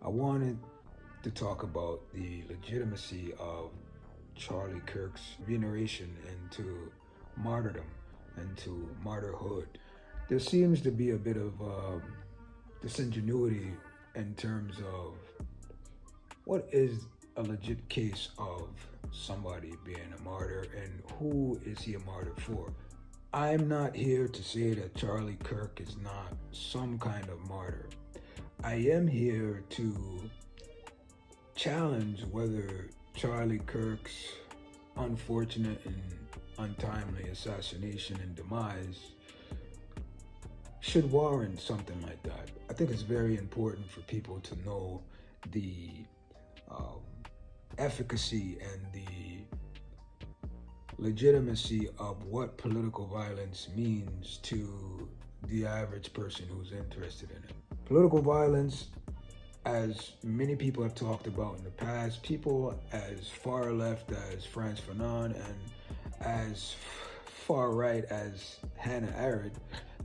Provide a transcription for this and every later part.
I wanted to talk about the legitimacy of Charlie Kirk's veneration into martyrdom and to martyrhood. There seems to be a bit of disingenuity in terms of what is a legit case of somebody being a martyr and who is he a martyr for. I'm not here to say that Charlie Kirk is not some kind of martyr. I am here to challenge whether Charlie Kirk's unfortunate and untimely assassination and demise should warrant something like that. I think it's very important for people to know the efficacy and the legitimacy of what political violence means to the average person who's interested in it. Political violence, as many people have talked about in the past, people as far left as Frantz Fanon and as far right as Hannah Arendt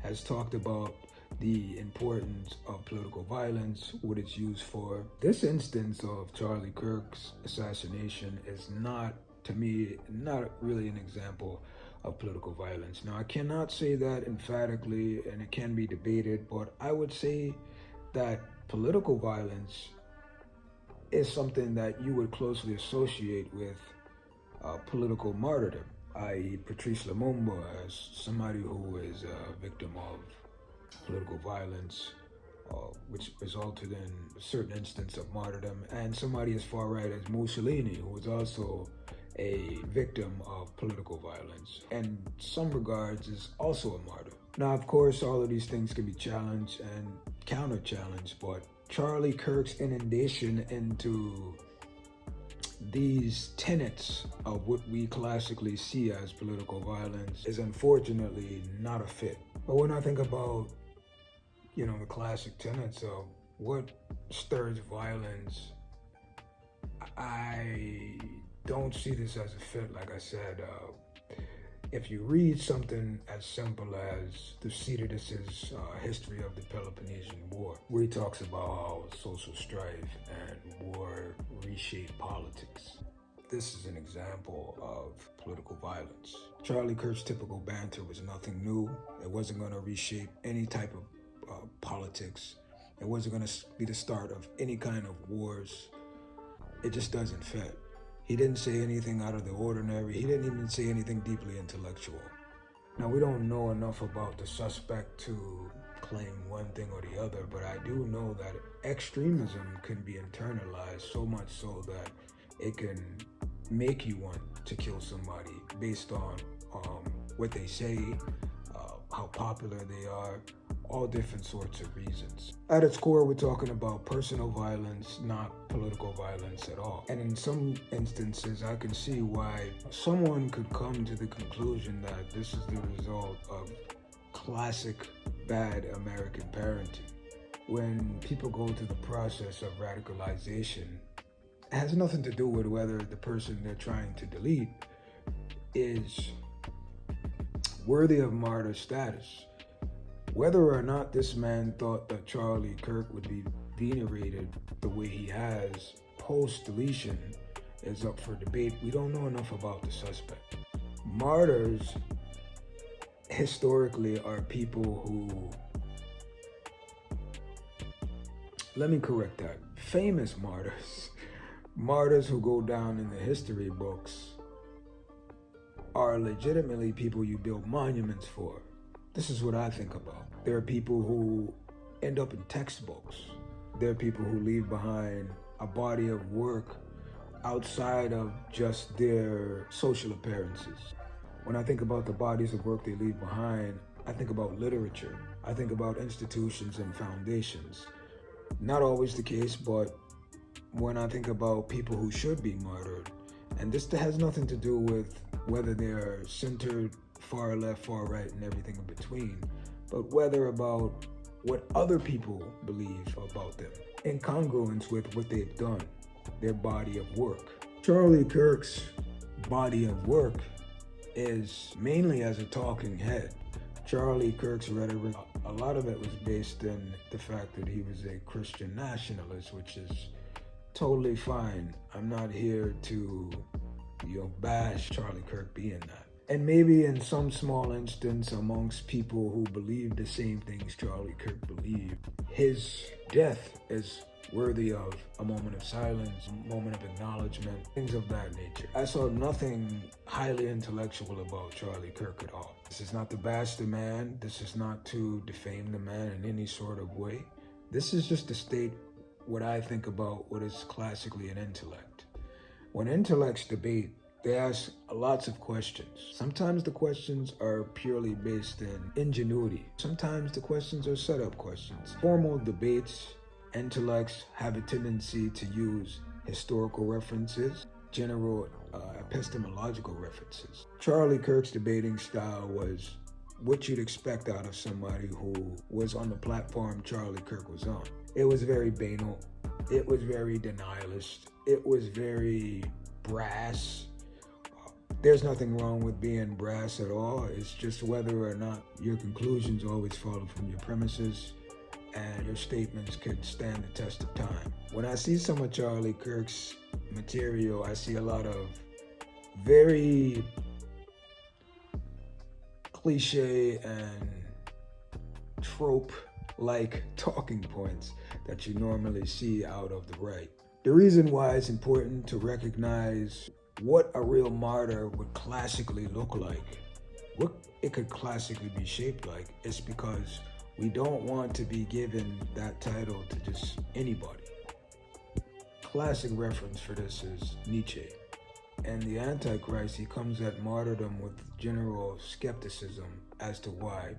has talked about the importance of political violence, what it's used for. This instance of Charlie Kirk's assassination is not, to me, not really an example of political violence. Now, I cannot say that emphatically, and it can be debated, but I would say that political violence is something that you would closely associate with political martyrdom, i.e. Patrice Lumumba as somebody who is a victim of political violence, which resulted in a certain instance of martyrdom, and somebody as far right as Mussolini, who was also a victim of political violence, and in some regards is also a martyr. Now, of course, all of these things can be challenged and counter-challenged, but Charlie Kirk's inundation into these tenets of what we classically see as political violence is unfortunately not a fit. But when I think about, the classic tenets of what stirs violence, I don't see this as a fit. Like I said, if you read something as simple as Thucydides' history of the Peloponnesian War, where he talks about how social strife and war reshape politics, this is an example of political violence. Charlie Kirk's typical banter was nothing new. It wasn't going to reshape any type of politics. It wasn't going to be the start of any kind of wars. It just doesn't fit. He didn't say anything out of the ordinary. He didn't even say anything deeply intellectual. Now, we don't know enough about the suspect to claim one thing or the other, but I do know that extremism can be internalized so much so that it can make you want to kill somebody based on what they say, how popular they are, all different sorts of reasons. At its core, we're talking about personal violence, not political violence at all. And in some instances, I can see why someone could come to the conclusion that this is the result of classic bad American parenting. When people go through the process of radicalization, it has nothing to do with whether the person they're trying to delete is worthy of martyr status. Whether or not this man thought that Charlie Kirk would be venerated the way he has post-deletion is up for debate. We don't know enough about the suspect. Martyrs historically are people who, let me correct that, famous martyrs who go down in the history books are legitimately people you build monuments for. This is what I think about. There are people who end up in textbooks. There are people who leave behind a body of work outside of just their social appearances. When I think about the bodies of work they leave behind, I think about literature. I think about institutions and foundations. Not always the case, but when I think about people who should be martyred, and this has nothing to do with whether they're centered, far left, far right, and everything in between, but whether about what other people believe about them, in congruence with what they've done, their body of work. Charlie Kirk's body of work is mainly as a talking head. Charlie Kirk's rhetoric A lot of it was based in the fact that he was a Christian nationalist, which is totally fine. I'm not here to, bash Charlie Kirk being that. And maybe in some small instance amongst people who believe the same things Charlie Kirk believed, his death is worthy of a moment of silence, a moment of acknowledgement, things of that nature. I saw nothing highly intellectual about Charlie Kirk at all. This is not to bash the man. This is not to defame the man in any sort of way. This is just to state what I think about what is classically an intellect. When intellects debate, they ask lots of questions. Sometimes the questions are purely based in ingenuity. Sometimes the questions are setup questions. Formal debates, intellects have a tendency to use historical references, general epistemological references. Charlie Kirk's debating style was what you'd expect out of somebody who was on the platform Charlie Kirk was on. It was very banal. It was very denialist. It was very brass. There's nothing wrong with being brass at all. It's just whether or not your conclusions always follow from your premises and your statements could stand the test of time. When I see some of Charlie Kirk's material, I see a lot of very cliche and trope-like talking points that you normally see out of the right. The reason why it's important to recognize what a real martyr would classically look like, what it could classically be shaped like, is because we don't want to be given that title to just anybody. Classic reference for this is Nietzsche. And the Antichrist, he comes at martyrdom with general skepticism as to why.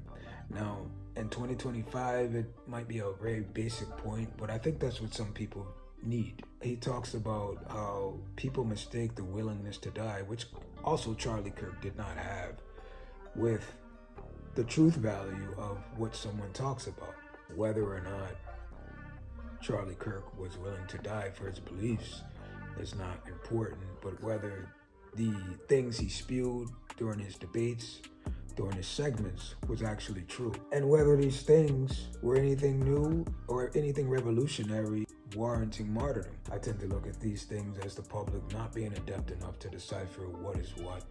Now, in 2025, it might be a very basic point, but I think that's what some people need. He talks about how people mistake the willingness to die, which also Charlie Kirk did not have, with the truth value of what someone talks about. Whether or not Charlie Kirk was willing to die for his beliefs is not important, but whether the things he spewed during his debates, during his segments, was actually true. And whether these things were anything new or anything revolutionary warranting martyrdom. I tend to look at these things as the public not being adept enough to decipher what is what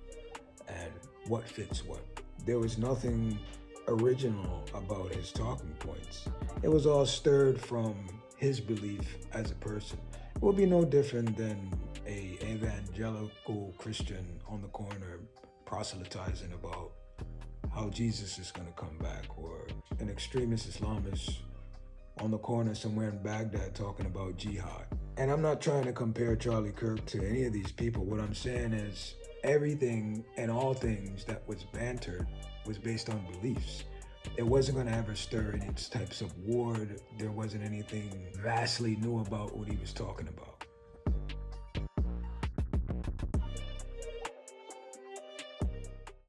and what fits what. There was nothing original about his talking points. It was all stirred from his belief as a person. It would be no different than an evangelical Christian on the corner proselytizing about how Jesus is going to come back, or an extremist Islamist on the corner somewhere in Baghdad talking about jihad. And I'm not trying to compare Charlie Kirk to any of these people. What I'm saying is everything and all things that was bantered was based on beliefs. It wasn't going to ever stir any types of war. There wasn't anything vastly new about what he was talking about.